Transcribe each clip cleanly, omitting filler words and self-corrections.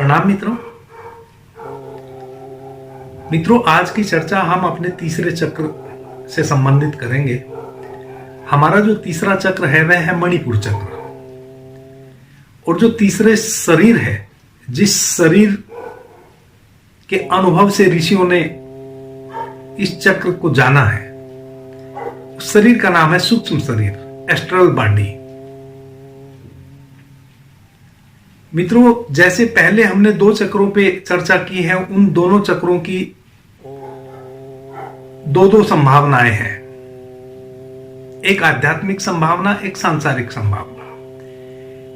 प्रणाम मित्रों। आज की चर्चा हम अपने तीसरे चक्र से संबंधित करेंगे। हमारा जो तीसरा चक्र है वह है मणिपुर चक्र। और जो तीसरे शरीर है, जिस शरीर के अनुभव से ऋषियों ने इस चक्र को जाना है, उस शरीर का नाम है सूक्ष्म शरीर, एस्ट्रल बॉडी। मित्रों, जैसे पहले हमने दो चक्रों पे चर्चा की है, उन दोनों चक्रों की दो संभावनाएं हैं। एक आध्यात्मिक संभावना, एक सांसारिक संभावना,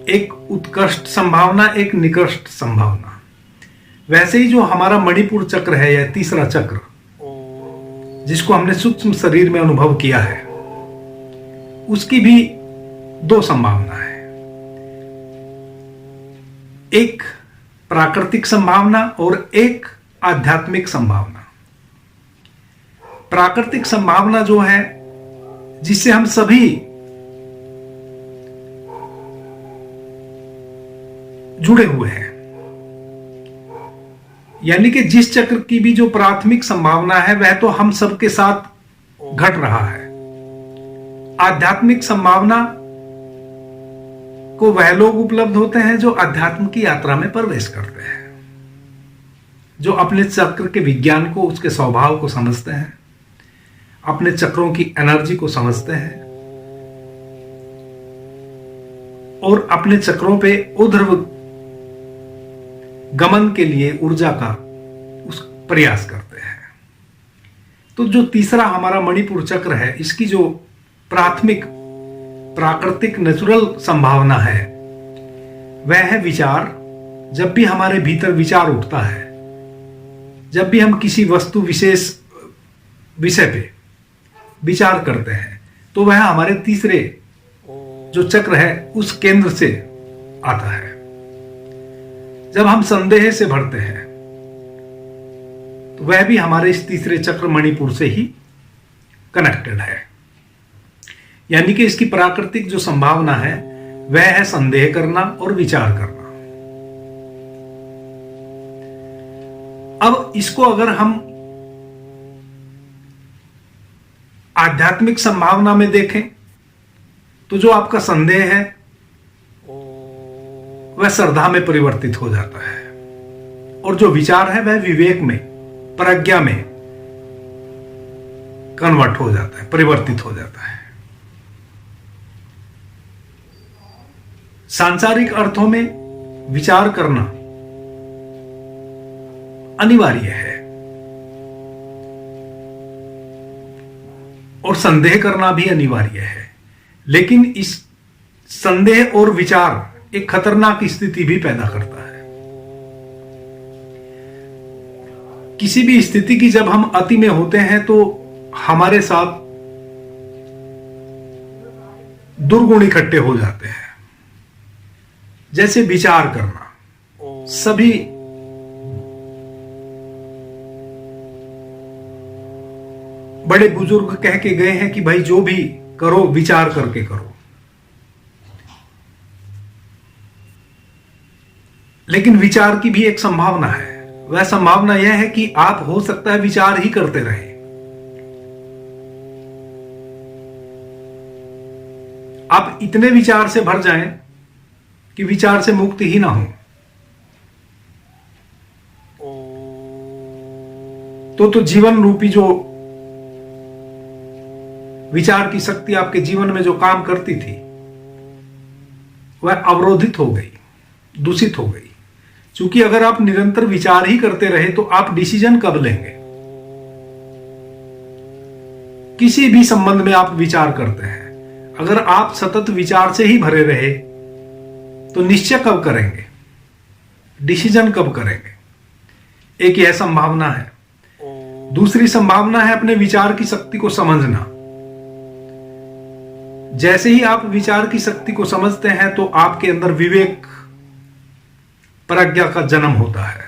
एक उत्कृष्ट संभावना, एक निकृष्ट संभावना। वैसे ही जो हमारा मणिपुर चक्र है, यह तीसरा चक्र जिसको हमने सूक्ष्म शरीर में अनुभव किया है, उसकी भी दो संभावना है। एक प्राकृतिक संभावना और एक आध्यात्मिक संभावना। प्राकृतिक संभावना जो है, जिससे हम सभी जुड़े हुए हैं, यानी कि जिस चक्र की भी जो प्राथमिक संभावना है वह तो हम सबके साथ घट रहा है। आध्यात्मिक संभावना को वह लोग उपलब्ध होते हैं जो अध्यात्म की यात्रा में प्रवेश करते हैं, जो अपने चक्र के विज्ञान को, उसके स्वभाव को समझते हैं, अपने चक्रों की एनर्जी को समझते हैं और अपने चक्रों पे ऊर्ध्व गमन के लिए ऊर्जा का उस प्रयास करते हैं। तो जो तीसरा हमारा मणिपुर चक्र है, इसकी जो प्राथमिक प्राकृतिक नेचुरल संभावना है वह है विचार। जब भी हमारे भीतर विचार उठता है, जब भी हम किसी वस्तु विशेष विषय पे विचार करते हैं, तो वह हमारे तीसरे जो चक्र है उस केंद्र से आता है। जब हम संदेह से भरते हैं तो वह भी हमारे इस तीसरे चक्र मणिपुर से ही कनेक्टेड है। यानी कि इसकी प्राकृतिक जो संभावना है वह है संदेह करना और विचार करना। अब इसको अगर हम आध्यात्मिक संभावना में देखें तो जो आपका संदेह है वह श्रद्धा में परिवर्तित हो जाता है, और जो विचार है वह विवेक में, प्रज्ञा में कन्वर्ट हो जाता है, परिवर्तित हो जाता है। सांसारिक अर्थों में विचार करना अनिवार्य है और संदेह करना भी अनिवार्य है, लेकिन इस संदेह और विचार एक खतरनाक स्थिति भी पैदा करता है। किसी भी स्थिति की जब हम अति में होते हैं तो हमारे साथ दुर्गुण इकट्ठे हो जाते हैं। जैसे विचार करना, सभी बड़े बुजुर्ग कह के गए हैं कि भाई जो भी करो विचार करके करो, लेकिन विचार की भी एक संभावना है। वह संभावना यह है कि आप हो सकता है विचार ही करते रहे, आप इतने विचार से भर जाएं कि विचार से मुक्ति ही ना हो। तो जीवन रूपी जो विचार की शक्ति आपके जीवन में जो काम करती थी वह अवरोधित हो गई, दूषित हो गई। क्योंकि अगर आप निरंतर विचार ही करते रहे तो आप डिसीजन कब लेंगे? किसी भी संबंध में आप विचार करते हैं, अगर आप सतत विचार से ही भरे रहे तो निश्चय कब करेंगे, डिसीजन कब करेंगे? एक यह संभावना है। दूसरी संभावना है अपने विचार की शक्ति को समझना। जैसे ही आप विचार की शक्ति को समझते हैं तो आपके अंदर विवेक, प्रज्ञा का जन्म होता है।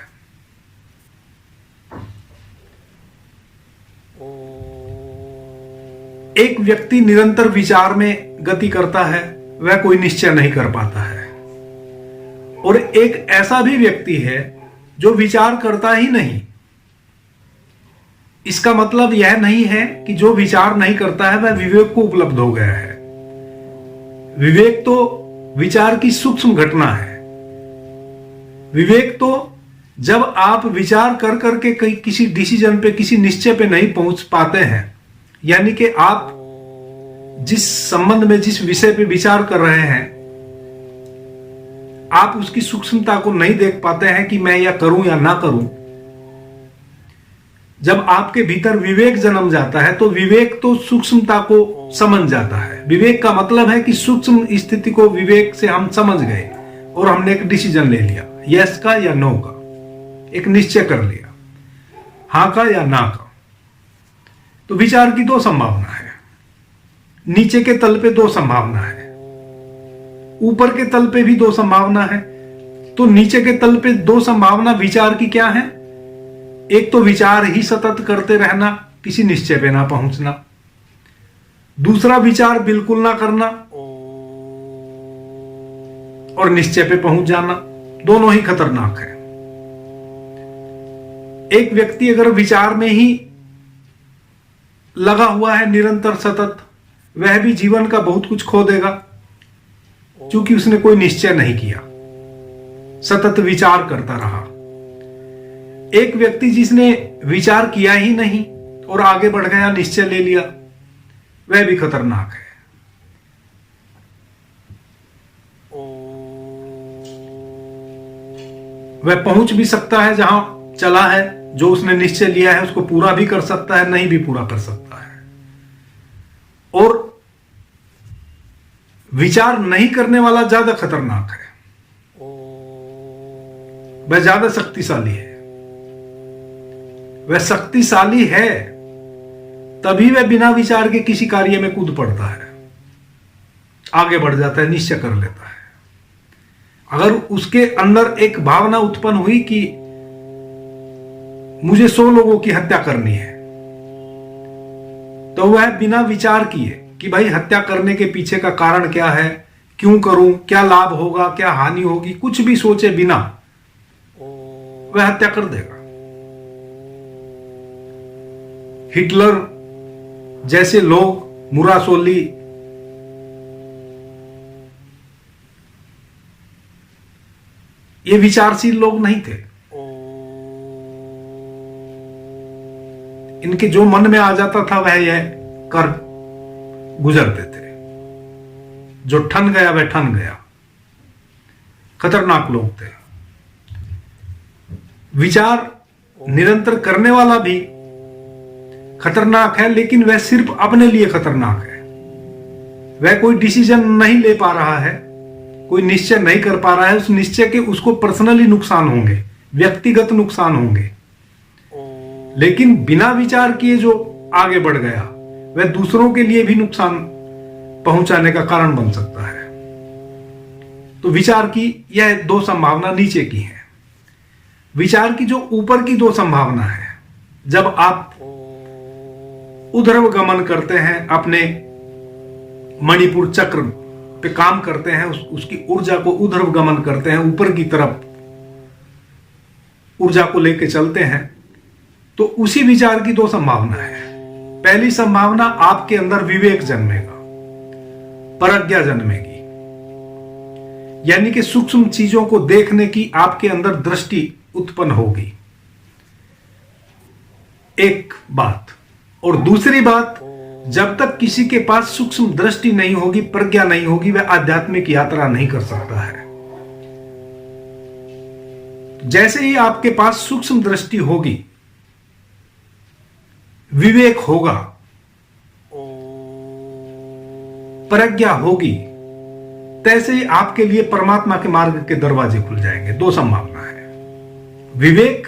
एक व्यक्ति निरंतर विचार में गति करता है, वह कोई निश्चय नहीं कर पाता है। और एक ऐसा भी व्यक्ति है जो विचार करता ही नहीं। इसका मतलब यह नहीं है कि जो विचार नहीं करता है वह विवेक को उपलब्ध हो गया है। विवेक तो विचार की सूक्ष्म घटना है। विवेक तो जब आप विचार कर करके किसी डिसीजन पे, किसी निश्चय पे नहीं पहुंच पाते हैं, यानी कि आप जिस संबंध में, जिस विषय पे विचार कर रहे हैं, आप उसकी सूक्ष्मता को नहीं देख पाते हैं कि मैं यह करूं या ना करूं। जब आपके भीतर विवेक जन्म जाता है तो विवेक तो सूक्ष्मता को समझ जाता है। विवेक का मतलब है कि सूक्ष्म स्थिति को विवेक से हम समझ गए और हमने एक डिसीजन ले लिया, यस का या नो का, एक निश्चय कर लिया, हां का या ना का। तो विचार की दो संभावना है। नीचे के तल पे दो संभावना है, ऊपर के तल पे भी दो संभावना है। तो नीचे के तल पे दो संभावना विचार की क्या है? एक तो विचार ही सतत करते रहना, किसी निश्चय पे ना पहुंचना। दूसरा विचार बिल्कुल ना करना और निश्चय पे पहुंच जाना। दोनों ही खतरनाक है। एक व्यक्ति अगर विचार में ही लगा हुआ है निरंतर सतत, वह भी जीवन का बहुत कुछ खो देगा, क्योंकि उसने कोई निश्चय नहीं किया, सतत विचार करता रहा। एक व्यक्ति जिसने विचार किया ही नहीं और आगे बढ़ गया, निश्चय ले लिया, वह भी खतरनाक है। वह पहुंच भी सकता है जहां चला है, जो उसने निश्चय लिया है उसको पूरा भी कर सकता है, नहीं भी पूरा कर सकता है। और विचार नहीं करने वाला ज्यादा खतरनाक है, वह ज्यादा शक्तिशाली है। वह शक्तिशाली है तभी वह बिना विचार के किसी कार्य में कूद पड़ता है, आगे बढ़ जाता है, निश्चय कर लेता है। अगर उसके अंदर एक भावना उत्पन्न हुई कि मुझे 100 लोगों की हत्या करनी है, तो वह बिना विचार किए कि भाई हत्या करने के पीछे का कारण क्या है, क्यों करूं, क्या लाभ होगा, क्या हानि होगी, कुछ भी सोचे बिना वह हत्या कर देगा। हिटलर जैसे लोग, मुरासोली, ये विचारशील लोग नहीं थे। इनके जो मन में आ जाता था वह यह कर गुजरते थे। जो ठन गया वह ठन गया। खतरनाक लोग थे। विचार निरंतर करने वाला भी खतरनाक है, लेकिन वह सिर्फ अपने लिए खतरनाक है। वह कोई डिसीजन नहीं ले पा रहा है, कोई निश्चय नहीं कर पा रहा है। उस निश्चय के उसको पर्सनली नुकसान होंगे, व्यक्तिगत नुकसान होंगे, लेकिन बिना विचार किए जो आगे बढ़ गया वह दूसरों के लिए भी नुकसान पहुंचाने का कारण बन सकता है। तो विचार की यह दो संभावना नीचे की है। विचार की जो ऊपर की दो संभावना है, जब आप ऊर्ध्व गमन करते हैं, अपने मणिपुर चक्र पे काम करते हैं, उसकी ऊर्जा को ऊर्ध्व गमन करते हैं, ऊपर की तरफ ऊर्जा को लेके चलते हैं, तो उसी विचार की दो संभावना है। पहली संभावना, आपके अंदर विवेक जन्मेगा, प्रज्ञा जन्मेगी, यानी कि सूक्ष्म चीजों को देखने की आपके अंदर दृष्टि उत्पन्न होगी, एक बात। और दूसरी बात, जब तक किसी के पास सूक्ष्म दृष्टि नहीं होगी, प्रज्ञा नहीं होगी, वह आध्यात्मिक यात्रा नहीं कर सकता है। जैसे ही आपके पास सूक्ष्म दृष्टि होगी, विवेक होगा, प्रज्ञा होगी, तैसे ही आपके लिए परमात्मा के मार्ग के दरवाजे खुल जाएंगे। दो संभावना है। विवेक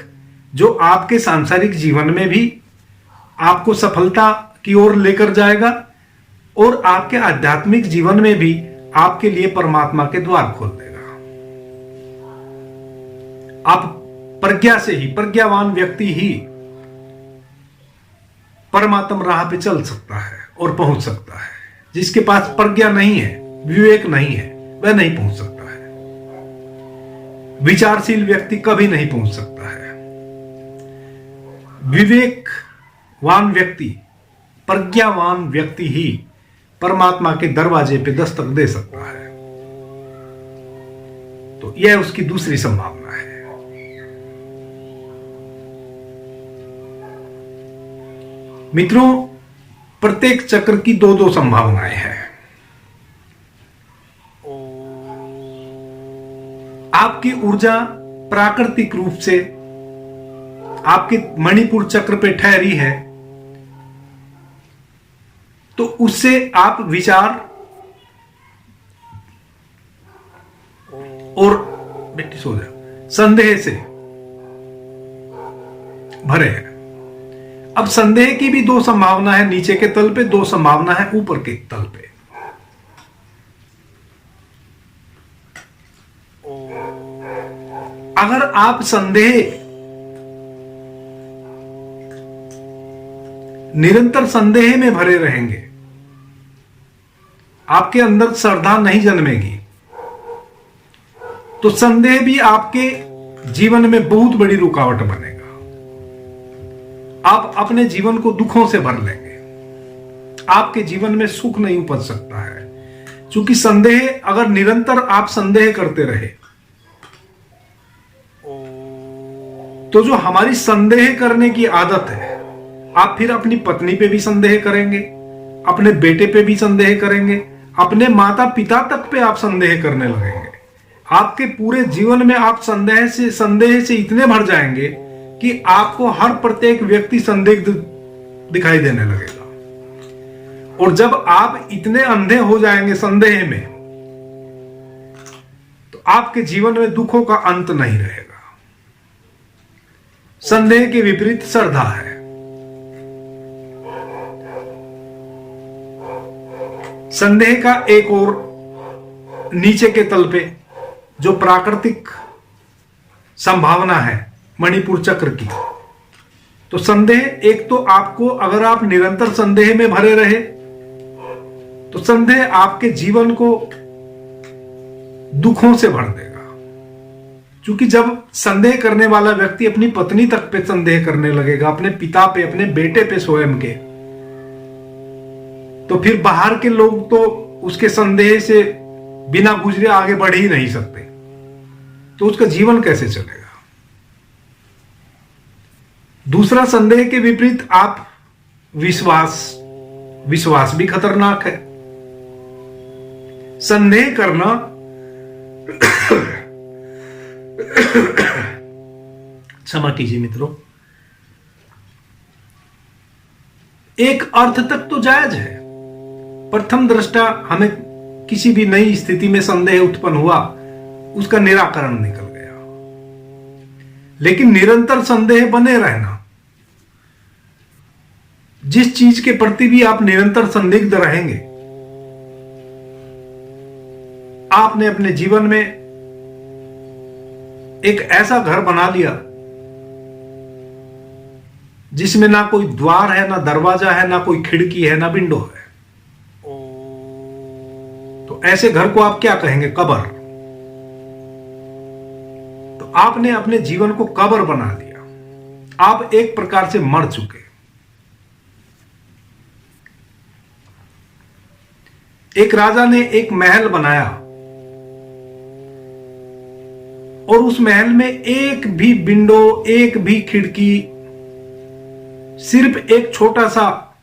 जो आपके सांसारिक जीवन में भी आपको सफलता की ओर लेकर जाएगा और आपके आध्यात्मिक जीवन में भी आपके लिए परमात्मा के द्वार खोल देगा। आप प्रज्ञा से ही, प्रज्ञावान व्यक्ति ही परमात्म राह पे चल सकता है और पहुंच सकता है। जिसके पास प्रज्ञा नहीं है, विवेक नहीं है, वह नहीं पहुंच सकता है। विचारशील व्यक्ति कभी नहीं पहुंच सकता है। विवेकवान व्यक्ति, प्रज्ञावान व्यक्ति ही परमात्मा के दरवाजे पे दस्तक दे सकता है। तो यह उसकी दूसरी संभावना है। मित्रों, प्रत्येक चक्र की दो दो संभावनाएं हैं। आपकी ऊर्जा प्राकृतिक रूप से आपके मणिपुर चक्र पे ठहरी है, तो उससे आप विचार और बेटी सो जाओ संदेह से भरे हैं। अब संदेह की भी दो संभावना है, नीचे के तल पे, दो संभावना है ऊपर के तल पे। अगर आप निरंतर संदेह में भरे रहेंगे, आपके अंदर श्रद्धा नहीं जन्मेगी, तो संदेह भी आपके जीवन में बहुत बड़ी रुकावट बनेगा। आप अपने जीवन को दुखों से भर लेंगे, आपके जीवन में सुख नहीं उपज सकता है। क्योंकि संदेह, अगर निरंतर आप संदेह करते रहे, तो जो हमारी संदेह करने की आदत है, आप फिर अपनी पत्नी पे भी संदेह करेंगे, अपने बेटे पे भी संदेह करेंगे, अपने माता पिता तक पे आप संदेह करने लगेंगे। आपके पूरे जीवन में आप संदेह से इतने भर जाएंगे कि आपको हर प्रत्येक व्यक्ति संदिग्ध दिखाई देने लगेगा। और जब आप इतने अंधे हो जाएंगे संदेह में, तो आपके जीवन में दुखों का अंत नहीं रहेगा। संदेह के विपरीत श्रद्धा है। संदेह का एक और नीचे के तल पे जो प्राकृतिक संभावना है मणिपुर चक्र की, तो संदेह, एक तो आपको, अगर आप निरंतर संदेह में भरे रहे, तो संदेह आपके जीवन को दुखों से भर देगा। क्योंकि जब संदेह करने वाला व्यक्ति अपनी पत्नी तक पे संदेह करने लगेगा, अपने पिता पे, अपने बेटे पे, स्वयं के, तो फिर बाहर के लोग तो उसके संदेह से बिना गुजरे आगे बढ़ ही नहीं सकते, तो उसका जीवन कैसे चलेगा। दूसरा, संदेह के विपरीत आप विश्वास भी खतरनाक है। संदेह करना क्षमा कीजिए मित्रों, एक अर्थ तक तो जायज है। प्रथम दृष्टा हमें किसी भी नई स्थिति में संदेह उत्पन्न हुआ, उसका निराकरण निकल गया। लेकिन निरंतर संदेह बने रहना, जिस चीज के प्रति भी आप निरंतर संदिग्ध रहेंगे, आपने अपने जीवन में एक ऐसा घर बना लिया जिसमें ना कोई द्वार है, ना दरवाजा है, ना कोई खिड़की है, ना विंडो है। तो ऐसे घर को आप क्या कहेंगे? कब्र। तो आपने अपने जीवन को कब्र बना दिया। आप एक प्रकार से मर चुके। एक राजा ने एक महल बनाया और उस महल में एक भी विंडो, एक भी खिड़की, सिर्फ एक छोटा सा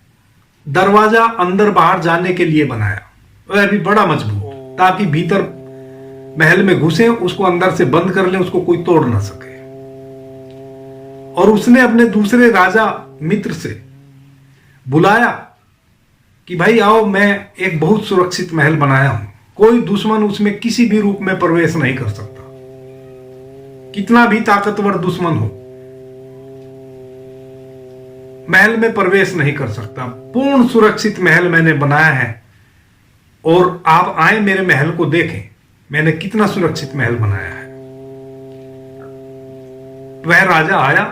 दरवाजा अंदर बाहर जाने के लिए बनाया, वह भी बड़ा मजबूत, ताकि भीतर महल में घुसे, उसको अंदर से बंद कर ले, उसको कोई तोड़ ना सके। और उसने अपने दूसरे राजा मित्र से बुलाया कि भाई आओ, मैं एक बहुत सुरक्षित महल बनाया हूं, कोई दुश्मन उसमें किसी भी रूप में प्रवेश नहीं कर सकता, कितना भी ताकतवर दुश्मन हो महल में प्रवेश नहीं कर सकता। पूर्ण सुरक्षित महल मैंने बनाया है और आप आए मेरे महल को देखें, मैंने कितना सुरक्षित महल बनाया है। वह राजा आया,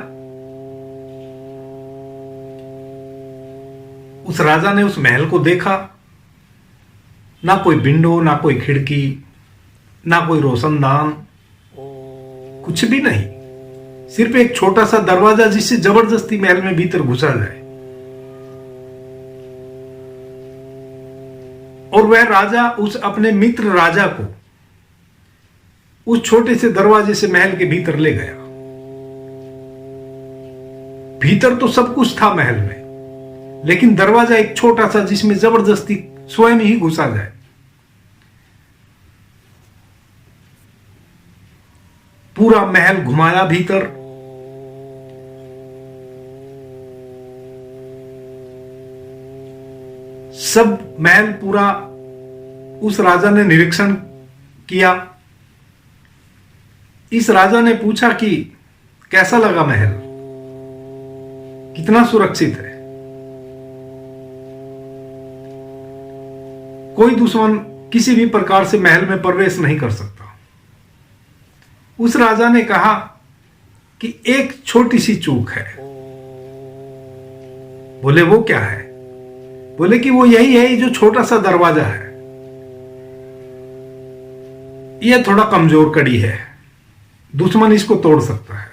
उस राजा ने उस महल को देखा, ना कोई विंडो, ना कोई खिड़की, ना कोई रोशनदान, कुछ भी नहीं, सिर्फ एक छोटा सा दरवाजा जिससे जबरदस्ती महल में भीतर घुसा जाए। और वह राजा उस अपने मित्र राजा को उस छोटे से दरवाजे से महल के भीतर ले गया। भीतर तो सब कुछ था महल में, लेकिन दरवाजा एक छोटा सा जिसमें जबरदस्ती स्वयं ही घुसा जाए। पूरा महल घुमाया भीतर, सब महल पूरा उस राजा ने निरीक्षण किया। इस राजा ने पूछा कि कैसा लगा महल, कितना सुरक्षित है, कोई दुश्मन किसी भी प्रकार से महल में प्रवेश नहीं कर सकता। उस राजा ने कहा कि एक छोटी सी चूक है। बोले वो क्या है? बोले कि वो यही है, जो छोटा सा दरवाजा है, यह थोड़ा कमजोर कड़ी है, दुश्मन इसको तोड़ सकता है।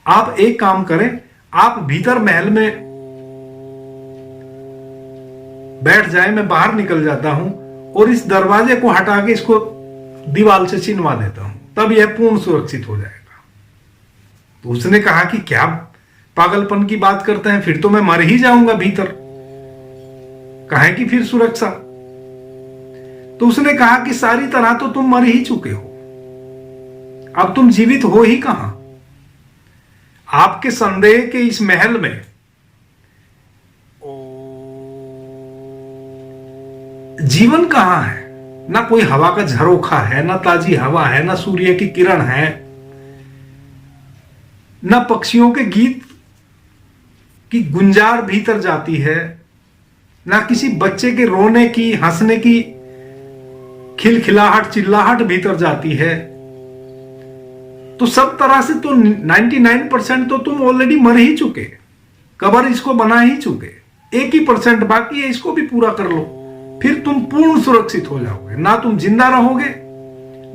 आप एक काम करें, आप भीतर महल में बैठ जाए, मैं बाहर निकल जाता हूं और इस दरवाजे को हटा के इसको दीवार से छिनवा देता हूं, तब यह पूर्ण सुरक्षित हो जाएगा। तो उसने कहा कि क्या पागलपन की बात करते हैं, फिर तो मैं मर ही जाऊंगा भीतर, कहे कि फिर सुरक्षा। तो उसने कहा कि सारी तरह तो तुम मर ही चुके हो, अब तुम जीवित हो ही कहां। आपके संदेह के इस महल में जीवन कहां है? ना कोई हवा का झरोखा है, ना ताजी हवा है, ना सूर्य की किरण है, ना पक्षियों के गीत की गुंजार भीतर जाती है, ना किसी बच्चे के रोने की, हंसने की खिलखिलाहट, चिल्लाहट भीतर जाती है। तो सब तरह से तो 99% तो तुम ऑलरेडी मर ही चुके, कबर इसको बना ही चुके, 1% बाकी है, इसको भी पूरा कर लो, फिर तुम पूर्ण सुरक्षित हो जाओगे। ना तुम जिंदा रहोगे,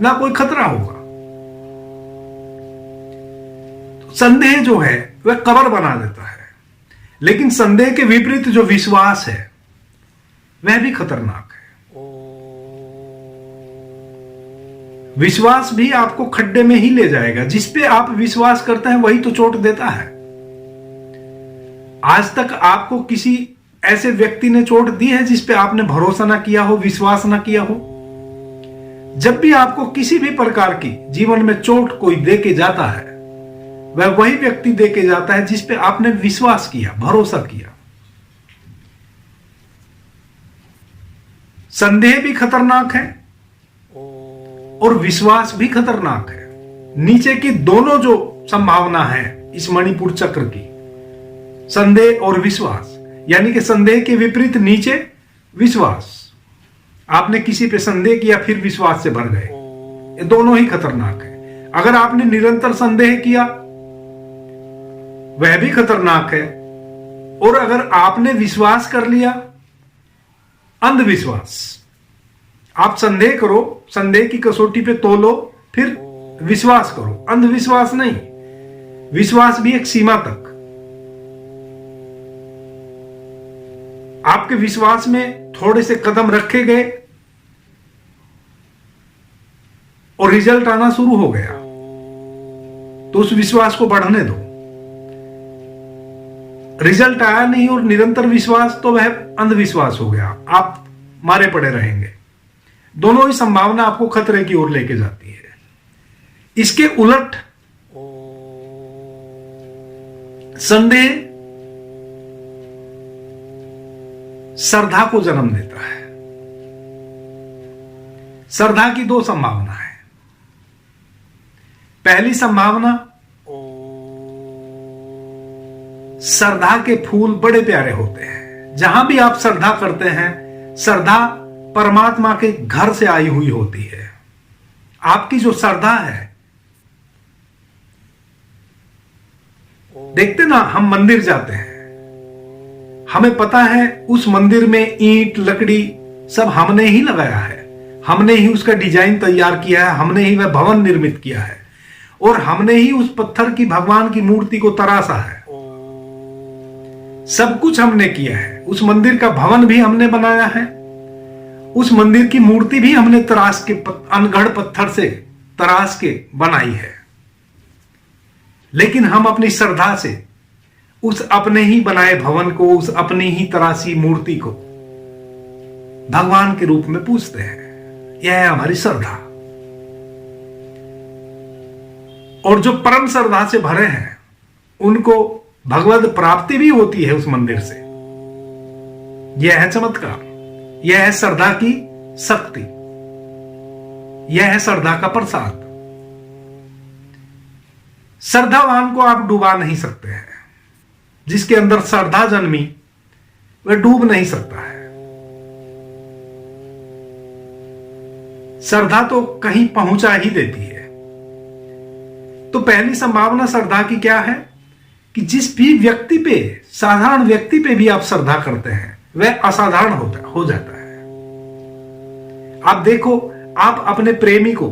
ना कोई खतरा होगा। तो संदेह जो है वह कबर बना देता है, लेकिन संदेह के विपरीत जो विश्वास है वह भी खतरनाक है। विश्वास भी आपको खड्डे में ही ले जाएगा। जिस पे आप विश्वास करते हैं वही तो चोट देता है। आज तक आपको किसी ऐसे व्यक्ति ने चोट दी है जिस पे आपने भरोसा ना किया हो, विश्वास ना किया हो? जब भी आपको किसी भी प्रकार की जीवन में चोट कोई दे के जाता है, वह वही व्यक्ति दे के जाता है जिस पे आपने विश्वास किया, भरोसा किया। संदेह भी खतरनाक है और विश्वास भी खतरनाक है। नीचे की दोनों जो संभावना है इस मणिपुर चक्र की, संदेह और विश्वास, यानी कि संदेह के विपरीत नीचे विश्वास। आपने किसी पे संदेह किया फिर विश्वास से भर गए, ये दोनों ही खतरनाक है। अगर आपने निरंतर संदेह किया वह भी खतरनाक है, और अगर आपने विश्वास कर लिया, अंधविश्वास, आप संदेह करो, संदेह की कसौटी पे तोलो, फिर विश्वास करो, अंधविश्वास नहीं। विश्वास भी एक सीमा तक। आपके विश्वास में थोड़े से कदम रखे गए और रिजल्ट आना शुरू हो गया, तो उस विश्वास को बढ़ने दो। रिजल्ट आया नहीं और निरंतर विश्वास, तो वह अंधविश्वास हो गया, आप मारे पड़े रहेंगे। दोनों ही संभावना आपको खतरे की ओर लेके जाती है। इसके उलट संदेह श्रद्धा को जन्म देता है। श्रद्धा की दो संभावना है। पहली संभावना, श्रद्धा के फूल बड़े प्यारे होते हैं। जहां भी आप श्रद्धा करते हैं, श्रद्धा परमात्मा के घर से आई हुई होती है। आपकी जो श्रद्धा है, देखते ना, हम मंदिर जाते हैं, हमें पता है उस मंदिर में ईंट लकड़ी सब हमने ही लगाया है, हमने ही उसका डिजाइन तैयार किया है, हमने ही वह भवन निर्मित किया है, और हमने ही उस पत्थर की भगवान की मूर्ति को तराशा है। सब कुछ हमने किया है। उस मंदिर का भवन भी हमने बनाया है, उस मंदिर की मूर्ति भी हमने तराश के अनगढ़ पत्थर से तराश के बनाई है। लेकिन हम अपनी श्रद्धा से उस अपने ही बनाए भवन को, उस अपनी ही तराशी मूर्ति को भगवान के रूप में पूजते हैं। यह है हमारी श्रद्धा। और जो परम श्रद्धा से भरे हैं उनको भगवत प्राप्ति भी होती है उस मंदिर से। यह है चमत्कार, यह है श्रद्धा की शक्ति, यह है श्रद्धा का प्रसाद। श्रद्धावान को आप डुबा नहीं सकते हैं। जिसके अंदर श्रद्धा जन्मी वह डूब नहीं सकता है। श्रद्धा तो कहीं पहुंचा ही देती है। तो पहली संभावना श्रद्धा की क्या है कि जिस भी व्यक्ति पे, साधारण व्यक्ति पे भी आप श्रद्धा करते हैं वह असाधारण हो जाता है। आप देखो, आप अपने प्रेमी को,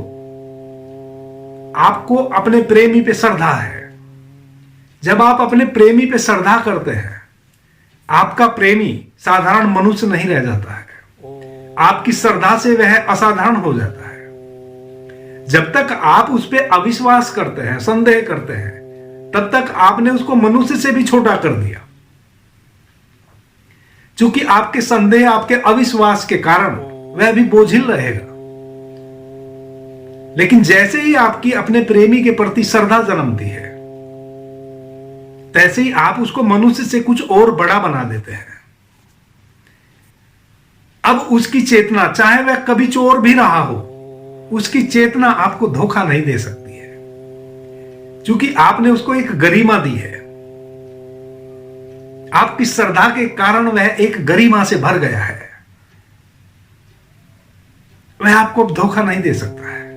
आपको अपने प्रेमी पे श्रद्धा है। जब आप अपने प्रेमी पे श्रद्धा करते हैं, आपका प्रेमी साधारण मनुष्य नहीं रह जाता है। आपकी श्रद्धा से वह असाधारण हो जाता है। जब तक आप उस पर अविश्वास करते हैं, संदेह करते हैं, तब तक आपने उसको मनुष्य से भी छोटा कर दिया। क्योंकि आपके संदेह, आपके अविश्वास के कारण वह भी बोझिल रहेगा। लेकिन जैसे ही आपकी अपने प्रेमी के प्रति श्रद्धा जन्मती है, तैसे ही आप उसको मनुष्य से कुछ और बड़ा बना देते हैं। अब उसकी चेतना, चाहे वह कभी चोर भी रहा हो, उसकी चेतना आपको धोखा नहीं दे सकती है, क्योंकि आपने उसको एक गरिमा दी है। आपकी श्रद्धा के कारण वह एक गरिमा से भर गया है। वह आपको धोखा नहीं दे सकता है।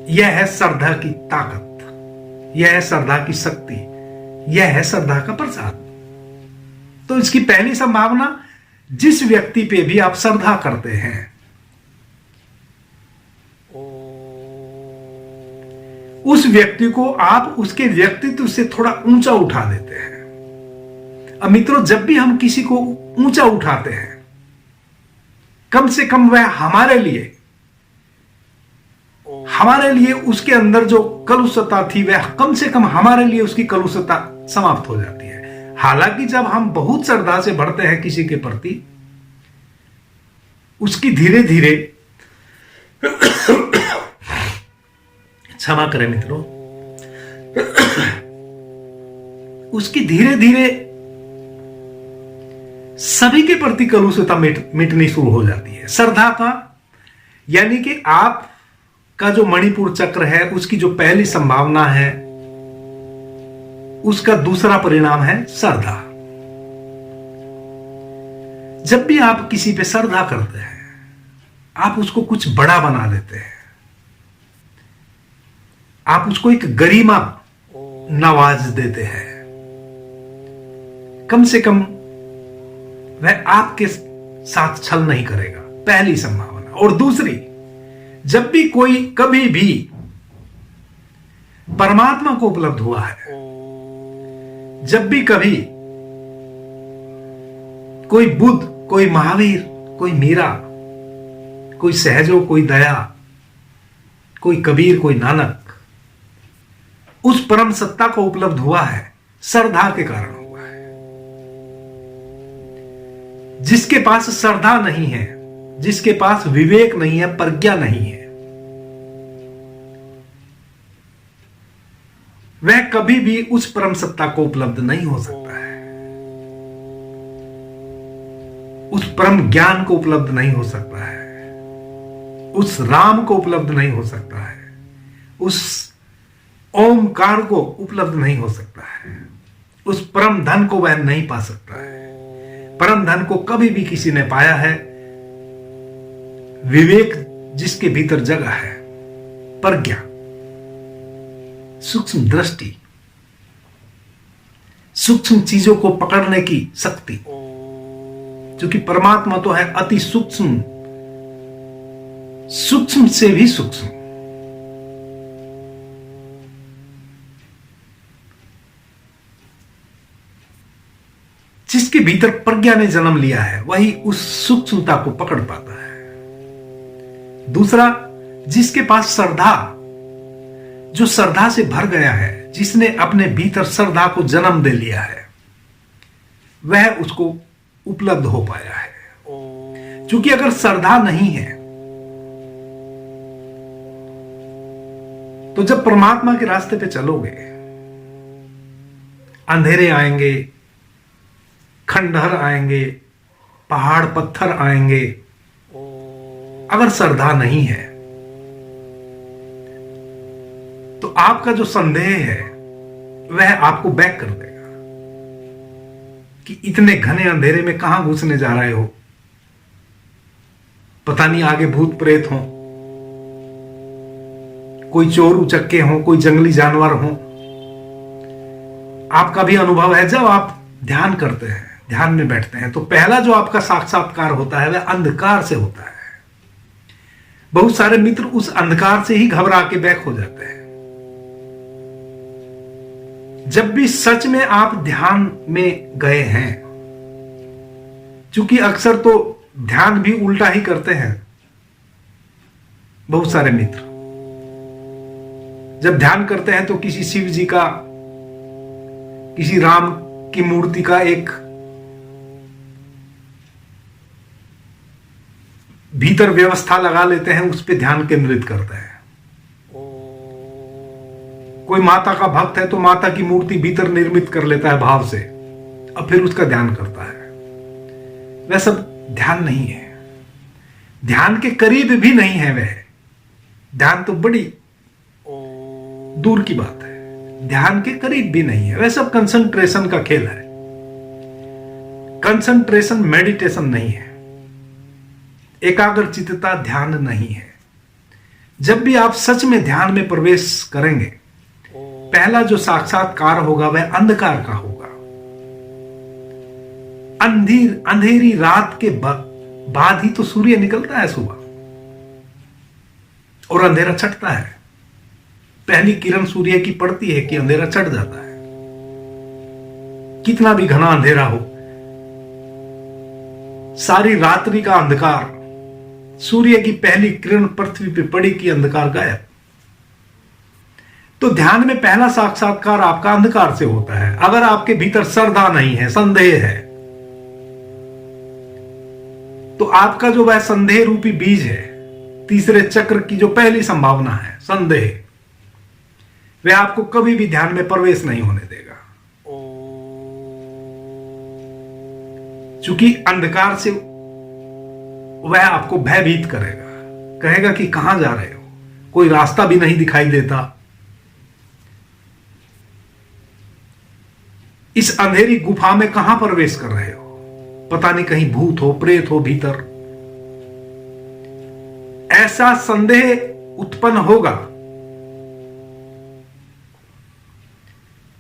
यह है श्रद्धा की ताकत, यह है श्रद्धा की शक्ति, यह है श्रद्धा का प्रसाद। तो इसकी पहली संभावना, जिस व्यक्ति पे भी आप श्रद्धा करते हैं, उस व्यक्ति को आप उसके व्यक्तित्व से थोड़ा ऊंचा उठा देते हैं। अब मित्रों, जब भी हम किसी को ऊंचा उठाते हैं, कम से कम वह हमारे लिए उसके अंदर जो कलुषता थी, वह कम से कम हमारे लिए उसकी कलुषता समाप्त हो जाती है। हालांकि जब हम बहुत श्रद्धा से बढ़ते हैं किसी के प्रति, उसकी धीरे धीरे क्षमा करें मित्रों, उसकी धीरे धीरे सभी के प्रति कलुषता मिटनी शुरू हो जाती है। श्रद्धा का, यानी कि आप का जो मणिपुर चक्र है, उसकी जो पहली संभावना है, उसका दूसरा परिणाम है श्रद्धा। जब भी आप किसी पे श्रद्धा करते हैं, आप उसको कुछ बड़ा बना देते हैं। आप उसको एक गरिमा नवाज देते हैं। कम से कम वह आपके साथ छल नहीं करेगा, पहली संभावना। और दूसरी, जब भी कोई कभी भी परमात्मा को उपलब्ध हुआ है, जब भी कभी कोई बुद्ध, कोई महावीर, कोई मीरा, कोई सहजो, कोई दया, कोई कबीर, कोई नानक, उस परम सत्ता को उपलब्ध हुआ है, श्रद्धा के कारण हुआ है। जिसके पास श्रद्धा नहीं है, जिसके पास विवेक नहीं है, प्रज्ञा नहीं है, वह कभी भी उस परम सत्ता को उपलब्ध नहीं हो सकता है। उस परम ज्ञान को उपलब्ध नहीं हो सकता है, उस राम को उपलब्ध नहीं हो सकता है, उस ओमकार को उपलब्ध नहीं हो सकता है, उस परम धन को वह नहीं पा सकता है। परम धन को कभी भी किसी ने पाया है, विवेक जिसके भीतर जगह है, प्रज्ञा, सूक्ष्म दृष्टि, सूक्ष्म चीजों को पकड़ने की शक्ति, क्योंकि परमात्मा तो है अति सूक्ष्म, सूक्ष्म से भी सूक्ष्म। जिसके भीतर प्रज्ञा ने जन्म लिया है वही उस सूक्ष्मता को पकड़ पाता है। दूसरा, जिसके पास श्रद्धा, जो श्रद्धा से भर गया है, जिसने अपने भीतर श्रद्धा को जन्म दे लिया है, वह उसको उपलब्ध हो पाया है। क्योंकि अगर श्रद्धा नहीं है तो जब परमात्मा के रास्ते पे चलोगे, अंधेरे आएंगे, खंडहर आएंगे, पहाड़ पत्थर आएंगे। अगर श्रद्धा नहीं है तो आपका जो संदेह है वह आपको बैक कर देगा कि इतने घने अंधेरे में कहां घुसने जा रहे हो, पता नहीं आगे भूत प्रेत हो, कोई चोर उचक्के हो, कोई जंगली जानवर हो। आपका भी अनुभव है, जब आप ध्यान करते हैं, ध्यान में बैठते हैं, तो पहला जो आपका साक्षात्कार होता है वह अंधकार से होता है। बहुत सारे मित्र उस अंधकार से ही घबरा के बैक हो जाते हैं। जब भी सच में आप ध्यान में गए हैं, क्योंकि अक्सर तो ध्यान भी उल्टा ही करते हैं बहुत सारे मित्र। जब ध्यान करते हैं तो किसी शिव जी का, किसी राम की मूर्ति का एक भीतर व्यवस्था लगा लेते हैं, उस पर ध्यान केंद्रित करते हैं। कोई माता का भक्त है तो माता की मूर्ति भीतर निर्मित कर लेता है भाव से, अब फिर उसका ध्यान करता है। वह सब ध्यान नहीं है, ध्यान के करीब भी नहीं है वह। ध्यान तो बड़ी दूर की बात है, ध्यान के करीब भी नहीं है। वह सब कंसंट्रेशन का खेल है। कंसंट्रेशन मेडिटेशन नहीं है, एकाग्रचित्तता ध्यान नहीं है। जब भी आप सच में ध्यान में प्रवेश करेंगे, पहला जो साक्षात्कार होगा वह अंधकार का होगा। अंधेरी रात के बाद ही तो सूर्य निकलता है सुबह, और अंधेरा छटता है। पहली किरण सूर्य की पड़ती है कि अंधेरा छट जाता है। कितना भी घना अंधेरा हो, सारी रात्रि का अंधकार, सूर्य की पहली किरण पृथ्वी पे पड़ी कि अंधकार गायब। तो ध्यान में पहला साक्षात्कार आपका अंधकार से होता है। अगर आपके भीतर श्रद्धा नहीं है, संदेह है, तो आपका जो वह संदेह रूपी बीज है, तीसरे चक्र की जो पहली संभावना है संदेह, वह आपको कभी भी ध्यान में प्रवेश नहीं होने देगा। चूंकि अंधकार से वह आपको भयभीत करेगा, कहेगा कि कहां जा रहे हो, कोई रास्ता भी नहीं दिखाई देता। इस अंधेरी गुफा में कहां प्रवेश कर रहे हो, पता नहीं कहीं भूत हो, प्रेत हो भीतर। ऐसा संदेह उत्पन्न होगा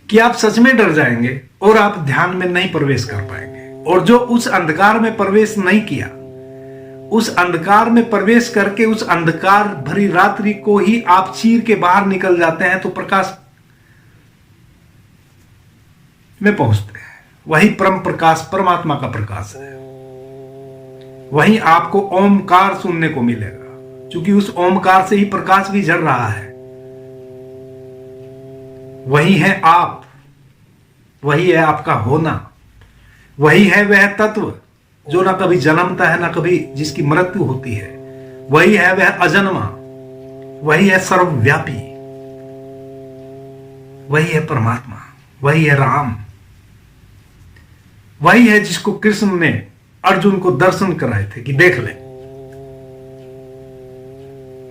कि आप सच में डर जाएंगे और आप ध्यान में नहीं प्रवेश कर पाएंगे। और जो उस अंधकार में प्रवेश नहीं किया, उस अंधकार में प्रवेश करके उस अंधकार भरी रात्रि को ही आप चीर के बाहर निकल जाते हैं, तो प्रकाश में पहुंचते हैं। वही परम प्रकाश, परमात्मा का प्रकाश है। वही आपको ओमकार सुनने को मिलेगा, क्योंकि उस ओमकार से ही प्रकाश भी झड़ रहा है। वही है आप, वही है आपका होना, वही है वह तत्व जो ना कभी जन्मता है, ना कभी जिसकी मृत्यु होती है। वही है वह अजन्मा, वही है सर्वव्यापी, वही है परमात्मा, वही है राम, वही है जिसको कृष्ण ने अर्जुन को दर्शन कराए थे कि देख ले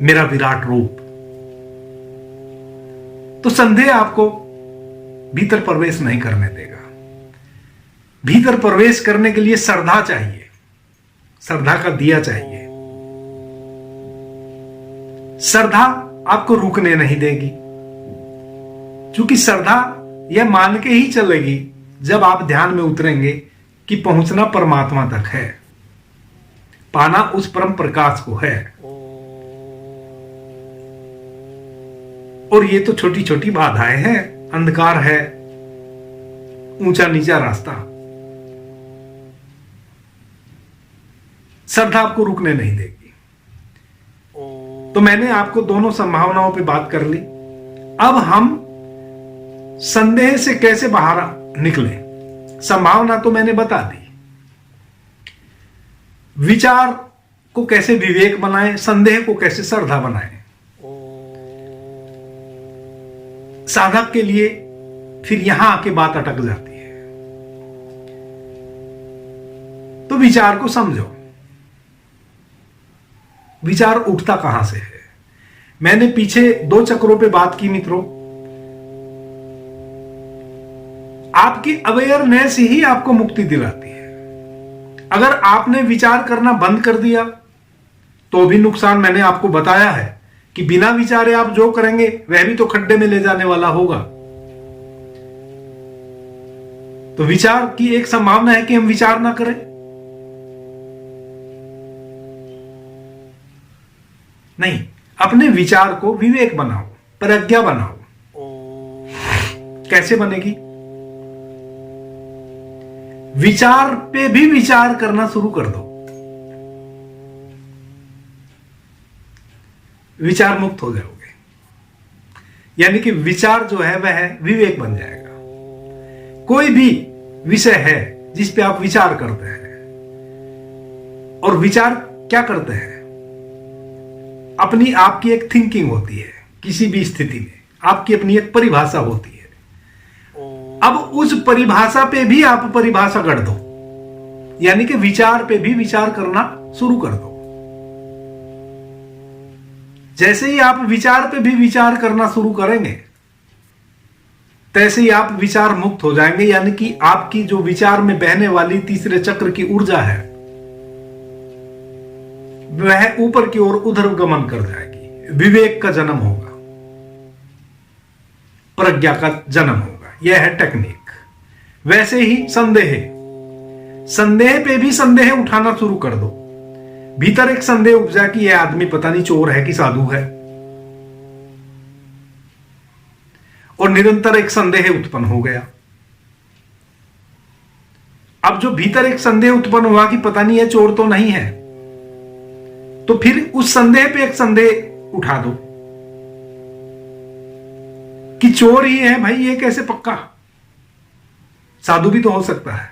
मेरा विराट रूप। तो संदेह आपको भीतर प्रवेश नहीं करने देगा। भीतर प्रवेश करने के लिए श्रद्धा चाहिए, श्रद्धा का दिया चाहिए। श्रद्धा आपको रुकने नहीं देगी, क्योंकि श्रद्धा यह मान के ही चलेगी जब आप ध्यान में उतरेंगे कि पहुंचना परमात्मा तक है, पाना उस परम प्रकाश को है। और ये तो छोटी छोटी बाधाएं हैं, अंधकार है, ऊंचा नीचा रास्ता, श्रद्धा आपको रुकने नहीं देगी। तो मैंने आपको दोनों संभावनाओं पे बात कर ली। अब हम संदेह से कैसे बाहर निकले, संभावना तो मैंने बता दी, विचार को कैसे विवेक बनाएं, संदेह को कैसे श्रद्धा बनाएं। साधक के लिए फिर यहां आके बात अटक जाती है। तो विचार को समझो, विचार उठता कहां से है। मैंने पीछे 2 चक्रों पे बात की मित्रों। आपकी अवेयरनेस ही आपको मुक्ति दिलाती है। अगर आपने विचार करना बंद कर दिया तो भी नुकसान मैंने आपको बताया है कि बिना विचारे आप जो करेंगे वह भी तो खड्डे में ले जाने वाला होगा। तो विचार की एक संभावना है कि हम विचार ना करें। नहीं, अपने विचार को विवेक बनाओ, प्रज्ञा बनाओ। कैसे बनेगी? विचार पे भी विचार करना शुरू कर दो, विचार मुक्त हो जाओगे। यानी कि विचार जो है वह विवेक बन जाएगा। कोई भी विषय है जिस पे आप विचार करते हैं, और विचार क्या करते हैं, अपनी आपकी एक थिंकिंग होती है। किसी भी स्थिति में आपकी अपनी एक परिभाषा होती है। अब उस परिभाषा पे भी आप परिभाषा गढ़ दो, यानी कि विचार पे भी विचार करना शुरू कर दो। जैसे ही आप विचार पे भी विचार करना शुरू करेंगे, तैसे ही आप विचार मुक्त हो जाएंगे। यानी कि आपकी जो विचार में बहने वाली तीसरे चक्र की ऊर्जा है वह ऊपर की ओर उधर्वगमन कर जाएगी। विवेक का जन्म होगा, प्रज्ञा का जन्म होगा। यह है टेक्निक। वैसे ही संदेह, संदेह पे भी संदेह उठाना शुरू कर दो। भीतर एक संदेह उपजा कि यह आदमी पता नहीं चोर है कि साधु है, और निरंतर एक संदेह उत्पन्न हो गया। अब जो भीतर एक संदेह उत्पन्न हुआ कि पता नहीं है चोर तो नहीं है, तो फिर उस संदेह पे एक संदेह उठा दो कि चोर ही है भाई, ये कैसे पक्का, साधु भी तो हो सकता है।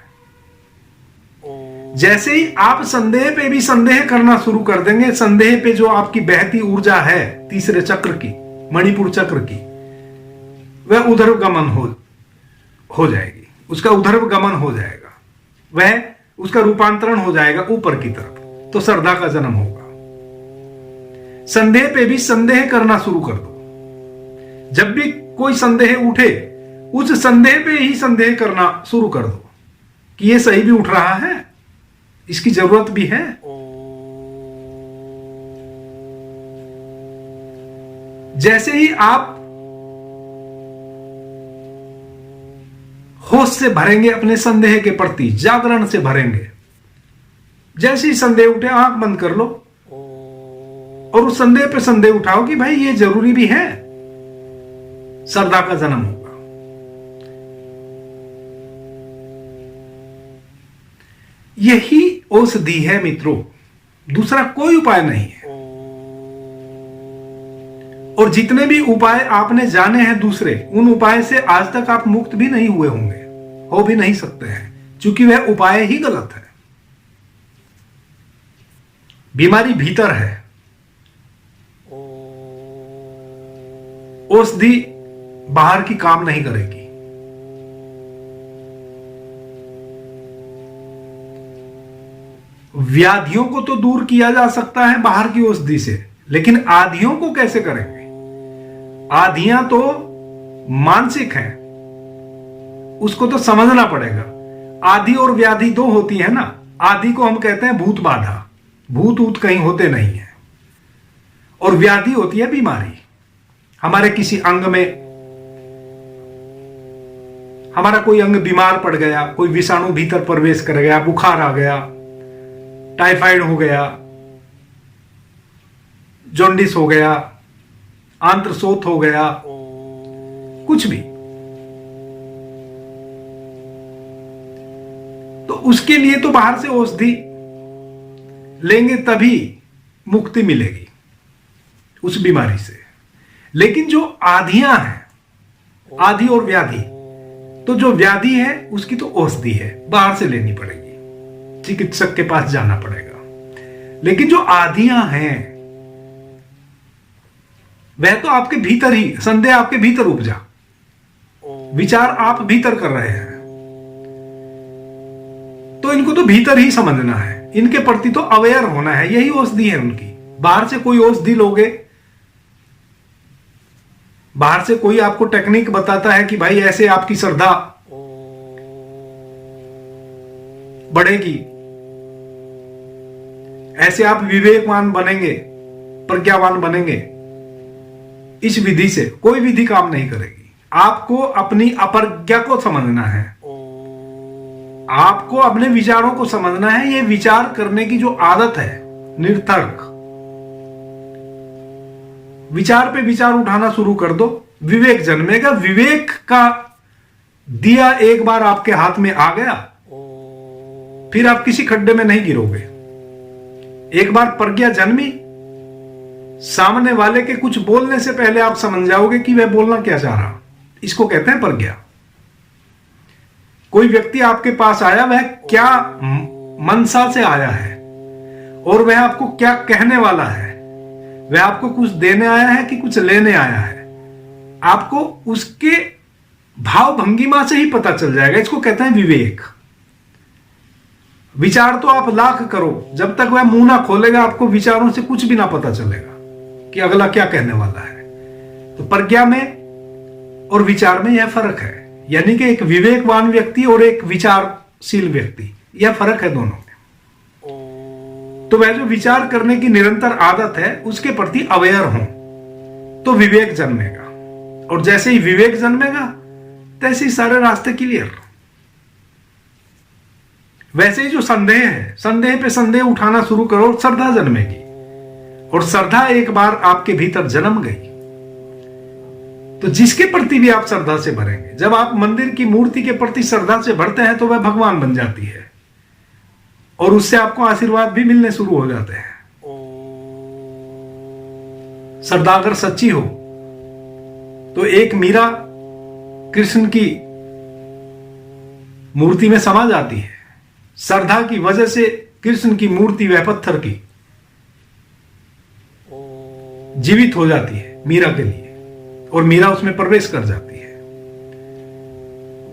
जैसे ही आप संदेह पे भी संदेह करना शुरू कर देंगे, संदेह पे जो आपकी बहती ऊर्जा है तीसरे चक्र की, मणिपुर चक्र की, वह उधर्वगमन हो जाएगी। उसका उधर्वगमन हो जाएगा, वह उसका रूपांतरण हो जाएगा ऊपर की तरफ। तो श्रद्धा का जन्म होगा। संदेह पे भी संदेह करना शुरू कर दो। जब भी कोई संदेह उठे, उस संदेह पे ही संदेह करना शुरू कर दो कि यह सही भी उठ रहा है, इसकी जरूरत भी है। जैसे ही आप होश से भरेंगे अपने संदेह के प्रति, जागरण से भरेंगे, जैसे ही संदेह उठे आंख बंद कर लो और उस संदेह पे संदेह उठाओ कि भाई ये जरूरी भी है, श्रद्धा का जन्म होगा। यही औषधि है मित्रों, दूसरा कोई उपाय नहीं है। और जितने भी उपाय आपने जाने हैं दूसरे, उन उपाय से आज तक आप मुक्त भी नहीं हुए होंगे, हो भी नहीं सकते हैं, क्योंकि वह उपाय ही गलत है। बीमारी भीतर है, औषधि बाहर की काम नहीं करेगी। व्याधियों को तो दूर किया जा सकता है बाहर की औषधि से, लेकिन आधियों को कैसे करेंगे? आधियां तो मानसिक हैं, उसको तो समझना पड़ेगा। आधि और व्याधि दो होती है ना। आधि को हम कहते हैं भूत बाधा, भूत ऊत कहीं होते नहीं है। और व्याधि होती है बीमारी। हमारे किसी अंग में, हमारा कोई अंग बीमार पड़ गया, कोई विषाणु भीतर प्रवेश कर गया, बुखार आ गया, टाइफाइड हो गया, जॉन्डिस हो गया, आंत्रशोथ हो गया, कुछ भी, तो उसके लिए तो बाहर से औषधि लेंगे तभी मुक्ति मिलेगी उस बीमारी से। लेकिन जो आधियां हैं, आधि और व्याधि, तो जो व्याधि है उसकी तो औषधि है, बाहर से लेनी पड़ेगी, चिकित्सक के पास जाना पड़ेगा। लेकिन जो आधियां हैं वह तो आपके भीतर ही, संदेह आपके भीतर उपजा, विचार आप भीतर कर रहे हैं, तो इनको तो भीतर ही समझना है, इनके प्रति तो अवेयर होना है, यही औषधि है उनकी। बाहर से कोई औषधि लोगे, बाहर से कोई आपको टेक्निक बताता है कि भाई ऐसे आपकी श्रद्धा बढ़ेगी, ऐसे आप विवेकवान बनेंगे, प्रज्ञावान बनेंगे, इस विधि से कोई विधि काम नहीं करेगी। आपको अपनी अप्रज्ञा को समझना है, आपको अपने विचारों को समझना है। ये विचार करने की जो आदत है, निरर्थक विचार पे विचार उठाना शुरू कर दो, विवेक जन्मेगा। विवेक का दिया एक बार आपके हाथ में आ गया, फिर आप किसी खड्डे में नहीं गिरोगे। एक बार प्रज्ञा जन्मी, सामने वाले के कुछ बोलने से पहले आप समझ जाओगे कि वह बोलना क्या चाह रहा। इसको कहते हैं प्रज्ञा। कोई व्यक्ति आपके पास आया, वह क्या मनसा से आया है और वह आपको क्या कहने वाला है, वह आपको कुछ देने आया है कि कुछ लेने आया है, आपको उसके भाव भंगिमा से ही पता चल जाएगा। इसको कहते हैं विवेक। विचार तो आप लाख करो, जब तक वह मुंह ना खोलेगा आपको विचारों से कुछ भी ना पता चलेगा कि अगला क्या कहने वाला है। तो प्रज्ञा में और विचार में यह फर्क है, यानी कि एक विवेकवान व्यक्ति और एक विचारशील व्यक्ति, यह फर्क है दोनों में। तो वह जो विचार करने की निरंतर आदत है उसके प्रति अवेयर हो तो विवेक जन्मेगा, और जैसे ही विवेक जन्मेगा तैसे ही सारे रास्ते क्लियर। वैसे ही जो संदेह है, संदेह पे संदेह उठाना शुरू करो, श्रद्धा जन्मेगी, और श्रद्धा एक बार आपके भीतर जन्म गई तो जिसके प्रति भी आप श्रद्धा से भरेंगे, जब आप मंदिर की मूर्ति के प्रति श्रद्धा से भरते हैं तो वह भगवान बन जाती है, और उससे आपको आशीर्वाद भी मिलने शुरू हो जाते हैं। श्रद्धा अगर सच्ची हो तो एक मीरा कृष्ण की मूर्ति में समा जाती है। श्रद्धा की वजह से कृष्ण की मूर्ति वह पत्थर की जीवित हो जाती है मीरा के लिए, और मीरा उसमें प्रवेश कर जाती है।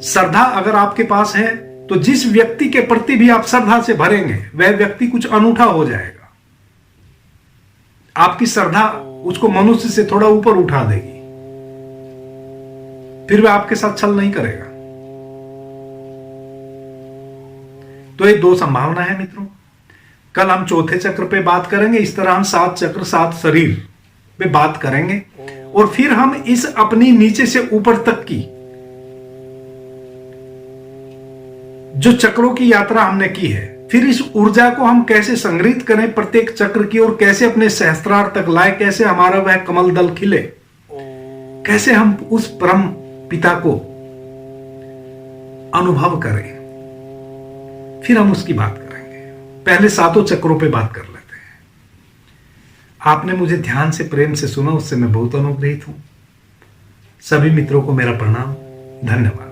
श्रद्धा अगर आपके पास है तो जिस व्यक्ति के प्रति भी आप श्रद्धा से भरेंगे वह व्यक्ति कुछ अनूठा हो जाएगा। आपकी श्रद्धा उसको मनुष्य से थोड़ा ऊपर उठा देगी, फिर वह आपके साथ छल नहीं करेगा। तो ये दो संभावना है मित्रों। कल हम चौथे चक्र पे बात करेंगे, इस तरह हम 7 चक्र 7 शरीर पे बात करेंगे, और फिर हम इस अपनी नीचे से ऊपर तक की जो चक्रों की यात्रा हमने की है, फिर इस ऊर्जा को हम कैसे संग्रहित करें प्रत्येक चक्र की, और कैसे अपने सहस्त्रार तक लाए, कैसे हमारा वह कमल दल खिले, कैसे हम उस परम पिता को अनुभव करें, फिर हम उसकी बात करेंगे। पहले 7 चक्रों पे बात कर लेते हैं। आपने मुझे ध्यान से प्रेम से सुना, उससे मैं बहुत अनुग्रहित हूं। सभी मित्रों को मेरा प्रणाम, धन्यवाद।